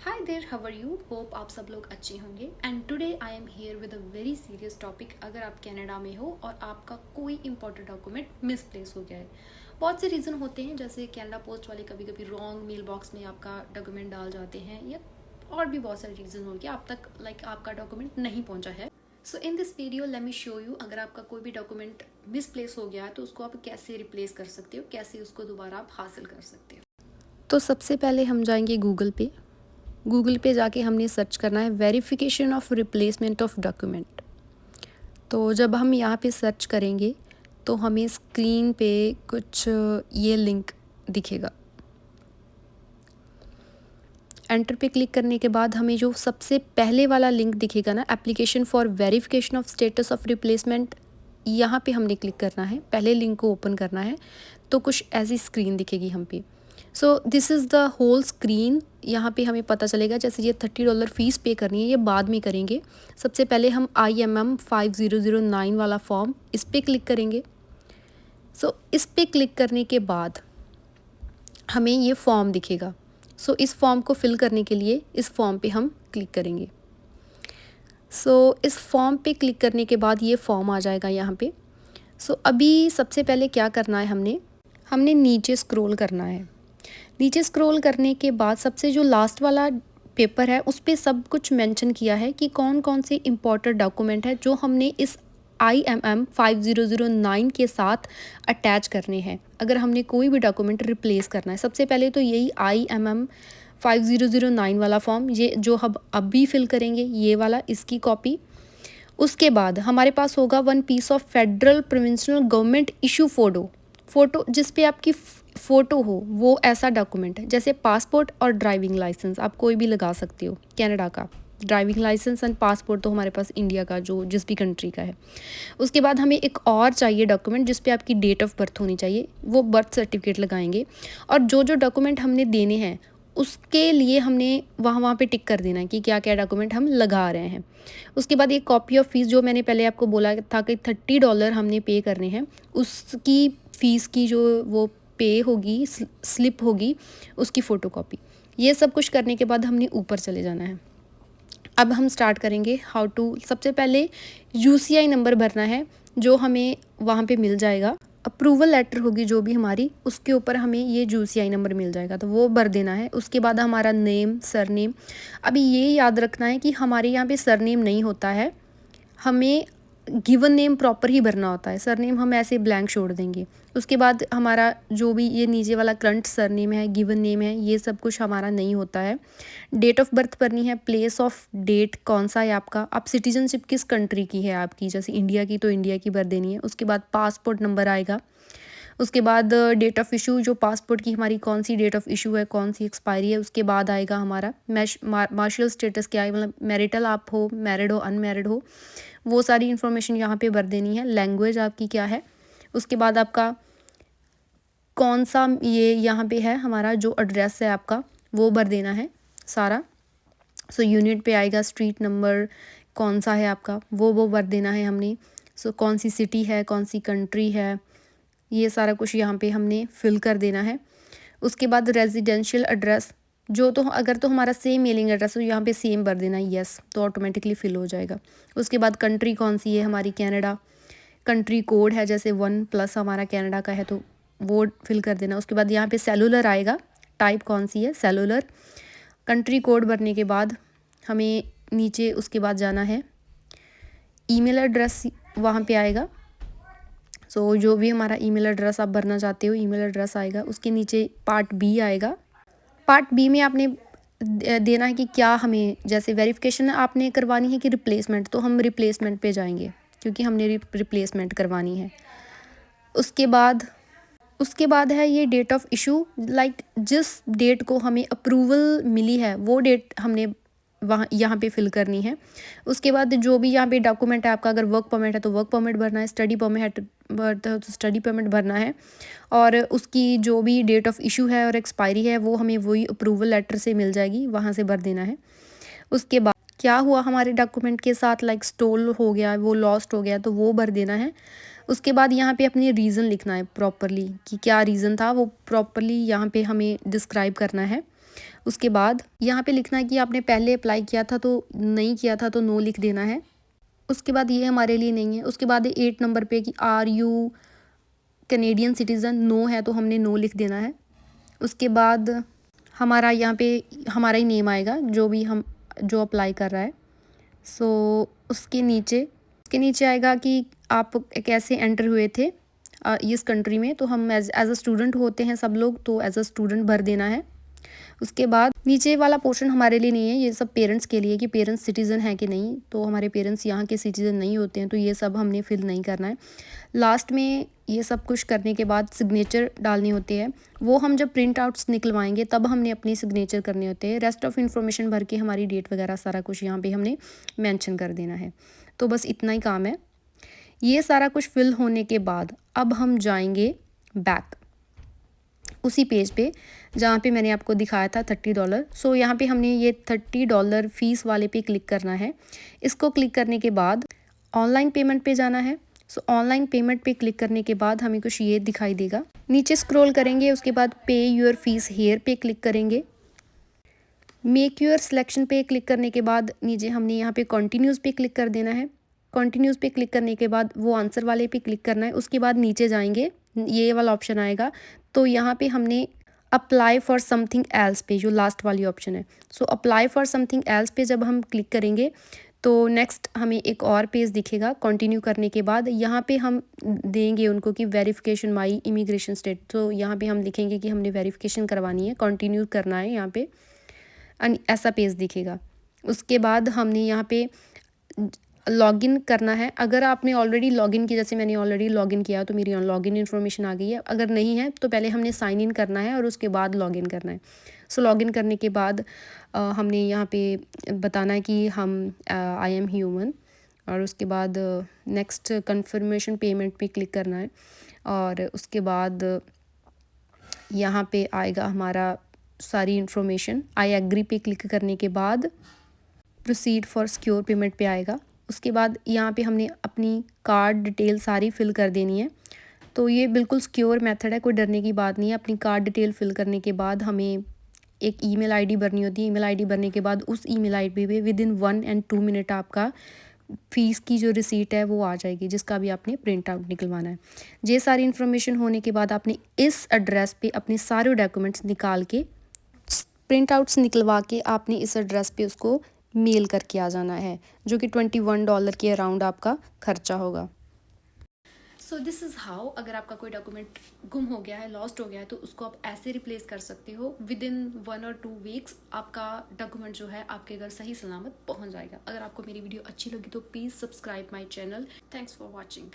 Hi there, how are you? Hope आप सब लोग अच्छे होंगे। And today I am here with a very serious topic. अगर आप कनाडा में हो और आपका कोई इंपॉर्टेंट डॉक्यूमेंट मिसप्लेस हो गया है, बहुत से रीज़न होते हैं, जैसे कनाडा पोस्ट वाले कभी कभी रॉन्ग मेल बॉक्स में आपका डॉक्यूमेंट डाल जाते हैं, या और भी बहुत सारे रीज़न होंगे आप तक आपका डॉक्यूमेंट नहीं पहुंचा है। So in this video let me show you, अगर आपका कोई भी डॉक्यूमेंट मिसप्लेस हो गया है तो उसको आप कैसे रिप्लेस कर सकते हो, कैसे उसको दोबारा आप हासिल कर सकते हो। तो सबसे पहले हम जाएंगे गूगल पे जाके हमने सर्च करना है verification of replacement of document. तो जब हम यहाँ पे सर्च करेंगे तो हमें स्क्रीन पे कुछ ये लिंक दिखेगा। एंटर पे क्लिक करने के बाद हमें जो सबसे पहले वाला लिंक दिखेगा ना, application for verification of status of replacement, यहाँ पे हमने क्लिक करना है, पहले लिंक को ओपन करना है। तो कुछ ऐसी स्क्रीन दिखेगी हम पे। So this is the whole screen. यहाँ पे हमें पता चलेगा, जैसे ये $30 फ़ीस पे करनी है, ये बाद में करेंगे। सबसे पहले हम IMM 5009 वाला फॉर्म, इस पर क्लिक करेंगे। सो इस पर क्लिक करने के बाद हमें ये फॉर्म दिखेगा। सो इस फॉर्म को फिल करने के लिए इस फॉर्म पे हम क्लिक करेंगे। सो इस फॉर्म पे क्लिक करने के बाद ये फॉर्म आ जाएगा यहाँ पे। सो अभी सबसे पहले क्या करना है, हमने नीचे स्क्रॉल करना है। नीचे स्क्रॉल करने के बाद सबसे जो लास्ट वाला पेपर है उस पर सब कुछ मेंशन किया है कि कौन कौन से इम्पोर्टेंट डॉक्यूमेंट है जो हमने इस IMM 5009 के साथ अटैच करने हैं। अगर हमने कोई भी डॉक्यूमेंट रिप्लेस करना है, सबसे पहले तो यही IMM 5009 वाला फॉर्म, ये जो हम अभी फिल करेंगे, ये वाला, इसकी कॉपी। उसके बाद हमारे पास होगा one piece of federal provincial government issue photo जिस पे आपकी फ़ोटो हो, वो ऐसा डॉक्यूमेंट है। जैसे पासपोर्ट और ड्राइविंग लाइसेंस आप कोई भी लगा सकते हो, कनाडा का ड्राइविंग लाइसेंस एंड पासपोर्ट तो हमारे पास इंडिया का जो जिस भी कंट्री का है। उसके बाद हमें एक और चाहिए डॉक्यूमेंट जिस पे आपकी डेट ऑफ बर्थ होनी चाहिए, वो बर्थ सर्टिफिकेट लगाएंगे। और जो जो डॉक्यूमेंट हमने देने हैं उसके लिए हमने वहाँ पे टिक कर देना है कि क्या क्या डॉक्यूमेंट हम लगा रहे हैं। उसके बाद एक कॉपी ऑफ फीस, जो मैंने पहले आपको बोला था कि $30 हमने पे करने हैं, उसकी फ़ीस की जो वो पे होगी, स्लिप होगी, उसकी फ़ोटोकॉपी। ये सब कुछ करने के बाद हमने ऊपर चले जाना है। अब हम स्टार्ट करेंगे हाउ टू। सबसे पहले UCI नंबर भरना है, जो हमें वहाँ पे मिल जाएगा। अप्रूवल लेटर होगी जो भी हमारी, उसके ऊपर हमें ये UCI नंबर मिल जाएगा, तो वो भर देना है। उसके बाद हमारा नेम, सरनेम। अभी ये याद रखना है कि हमारे यहाँ पे सरनेम नहीं होता है, हमें गिवन नेम प्रॉपर ही भरना होता है। सरनेम हम ऐसे ब्लैंक छोड़ देंगे। उसके बाद हमारा जो भी ये नीचे वाला करंट सरनेम है, गिवन नेम है, ये सब कुछ हमारा नहीं होता है। डेट ऑफ बर्थ भरनी है, प्लेस ऑफ डेट कौन सा है आपका, आप सिटीजनशिप किस कंट्री की है आपकी, जैसे इंडिया की तो इंडिया की भर देनी है। उसके बाद पासपोर्ट नंबर आएगा। उसके बाद डेट ऑफ इशू, जो पासपोर्ट की हमारी कौन सी डेट ऑफ इशू है, कौन सी एक्सपायरी है। उसके बाद आएगा हमारा मार्शियल स्टेटस क्या है, मतलब मैरिटल आप हो, मैरिड हो, अनमैरिड हो, वो सारी इन्फॉर्मेशन यहाँ पे भर देनी है। लैंग्वेज आपकी क्या है। उसके बाद आपका कौन सा ये यहाँ पे है, हमारा जो एड्रेस है आपका, वो भर देना है सारा। सो यूनिट पे आएगा, स्ट्रीट नंबर कौन सा है आपका, वो भर देना है हमने। सो कौन सी सिटी है, कौन सी कंट्री है, ये सारा कुछ यहाँ पे हमने फिल कर देना है। उसके बाद रेजिडेंशियल एड्रेस, जो तो अगर तो हमारा सेम मेलिंग एड्रेस हो, यहाँ पे सेम भर देना है, यस, तो ऑटोमेटिकली फिल हो जाएगा। उसके बाद कंट्री कौन सी है हमारी, कनाडा। कंट्री कोड है, जैसे 1+ हमारा कनाडा का है तो वो फिल कर देना। उसके बाद यहाँ पे सेलुलर आएगा, टाइप कौन सी है, सेलुलर। कंट्री कोड भरने के बाद हमें नीचे उसके बाद जाना है, ईमेल एड्रेस वहाँ पे आएगा। सो जो भी हमारा ईमेल एड्रेस आप भरना चाहते हो, ईमेल एड्रेस आएगा। उसके नीचे पार्ट B आएगा। पार्ट B में आपने देना है कि क्या हमें, जैसे वेरिफिकेशन आपने करवानी है कि रिप्लेसमेंट, तो हम रिप्लेसमेंट पे जाएंगे क्योंकि हमने रिप्लेसमेंट करवानी है। उसके बाद है ये डेट ऑफ इशू, जिस डेट को हमें अप्रूवल मिली है वो डेट हमने वहाँ यहाँ पे फिल करनी है। उसके बाद जो भी यहाँ पे डॉक्यूमेंट है आपका, अगर वर्क परमिट है तो वर्क परमिट भरना है, स्टडी परमिट है तो स्टडी परमिट भरना है। और उसकी जो भी डेट ऑफ इशू है और एक्सपायरी है वो हमें वही अप्रूवल लेटर से मिल जाएगी, वहाँ से भर देना है। उसके बाद क्या हुआ हमारे डॉक्यूमेंट के साथ, स्टोल हो गया, वो लॉस्ट हो गया, तो वो भर देना है। उसके बाद यहाँ पे अपनी रीज़न लिखना है प्रॉपरली, कि क्या रीज़न था, वो प्रॉपरली यहाँ पे हमें डिस्क्राइब करना है। उसके बाद यहाँ पे लिखना है कि आपने पहले अप्लाई किया था तो नहीं किया था तो नो लिख देना है। उसके बाद ये हमारे लिए नहीं है। उसके बाद 8 नंबर पे कि are you Canadian citizen, no है तो हमने नो लिख देना है। उसके बाद हमारा यहाँ पे हमारा ही नेम आएगा जो अप्लाई कर रहा है। सो उसके नीचे आएगा कि आप कैसे एंटर हुए थे इस कंट्री में। तो हम एज अ स्टूडेंट होते हैं सब लोग, तो एज अ स्टूडेंट भर देना है। उसके बाद नीचे वाला पोर्शन हमारे लिए नहीं है, ये सब पेरेंट्स के लिए कि पेरेंट्स सिटीज़न हैं कि नहीं। तो हमारे पेरेंट्स यहाँ के सिटीज़न नहीं होते हैं, तो ये सब हमने फिल नहीं करना है। लास्ट में ये सब कुछ करने के बाद सिग्नेचर डालने होते हैं। वो हम जब प्रिंट आउट्स निकलवाएंगे तब हमने अपनी सिग्नेचर करने होते हैं। रेस्ट ऑफ इन्फॉर्मेशन भर के हमारी डेट वगैरह सारा कुछ यहाँ पे हमने मेंशन कर देना है। तो बस इतना ही काम है। ये सारा कुछ फिल होने के बाद अब हम जाएंगे बैक उसी पेज पे जहाँ पे मैंने आपको दिखाया था $30। सो यहाँ पे हमने ये $30 फ़ीस वाले पे क्लिक करना है। इसको क्लिक करने के बाद ऑनलाइन पेमेंट पे जाना है। सो ऑनलाइन पेमेंट पे क्लिक करने के बाद हमें कुछ ये दिखाई देगा। नीचे स्क्रॉल करेंगे, उसके बाद पे योर फीस हेयर पे क्लिक करेंगे। मेक योर सिलेक्शन पे क्लिक करने के बाद नीचे हमने यहाँ पे कंटिन्यूज़ पे क्लिक कर देना है। कंटिन्यूज़ पे क्लिक करने के बाद वो आंसर वाले पे क्लिक करना है। उसके बाद नीचे जाएंगे, ये वाला ऑप्शन आएगा। तो यहाँ पे हमने अप्लाई फॉर समथिंग एल्स पे, जो लास्ट वाली ऑप्शन है, so apply for something else पे जब हम क्लिक करेंगे तो नेक्स्ट हमें एक और पेज दिखेगा। कंटिन्यू करने के बाद यहाँ पे हम देंगे उनको कि वेरिफिकेशन माई इमिग्रेशन स्टेट। तो यहाँ पे हम लिखेंगे कि हमने वेरिफिकेशन करवानी है, कंटिन्यू करना है यहाँ पे, ऐसा पेज दिखेगा। उसके बाद हमने यहाँ पे लॉगिन करना है। अगर आपने ऑलरेडी लॉगिन किया, जैसे मैंने ऑलरेडी लॉगिन किया तो मेरी लॉगिन इन्फॉर्मेशन आ गई है। अगर नहीं है तो पहले हमने साइन इन करना है और उसके बाद लॉगिन करना है। सो लॉगिन करने के बाद हमने यहाँ पे बताना है कि हम आई एम ह्यूमन, और उसके बाद नेक्स्ट कंफर्मेशन पेमेंट पे क्लिक करना है। और उसके बाद यहाँ पे आएगा हमारा सारी इन्फॉर्मेशन। आई एग्री पे क्लिक करने के बाद प्रोसीड फॉर सिक्योर पेमेंट पे आएगा। उसके बाद यहाँ पे हमने अपनी कार्ड डिटेल सारी फिल कर देनी है। तो ये बिल्कुल सिक्योर मेथड है, कोई डरने की बात नहीं है। अपनी कार्ड डिटेल फिल करने के बाद हमें एक ईमेल आईडी भरनी होती है। ईमेल आईडी भरने के बाद उस ईमेल आईडी पे विदिन 1 and 2 मिनट आपका फ़ीस की जो रिसीट है वो आ जाएगी, जिसका भी आपने प्रिंट आउट निकलवाना है। ये सारी इन्फॉर्मेशन होने के बाद आपने इस एड्रेस पे अपने सारे डॉक्यूमेंट्स निकाल के, प्रिंट आउट्स निकलवा के आपने इस एड्रेस पे उसको मेल करके आ जाना है, जो कि $21 के अराउंड आपका खर्चा होगा। सो दिस इज़ हाउ, अगर आपका कोई डॉक्यूमेंट गुम हो गया है, लॉस्ट हो गया है, तो उसको आप ऐसे रिप्लेस कर सकते हो। विद इन 1 or 2 वीक्स आपका डॉक्यूमेंट जो है आपके घर सही सलामत पहुंच जाएगा। अगर आपको मेरी वीडियो अच्छी लगी तो please subscribe my channel. Thanks for watching.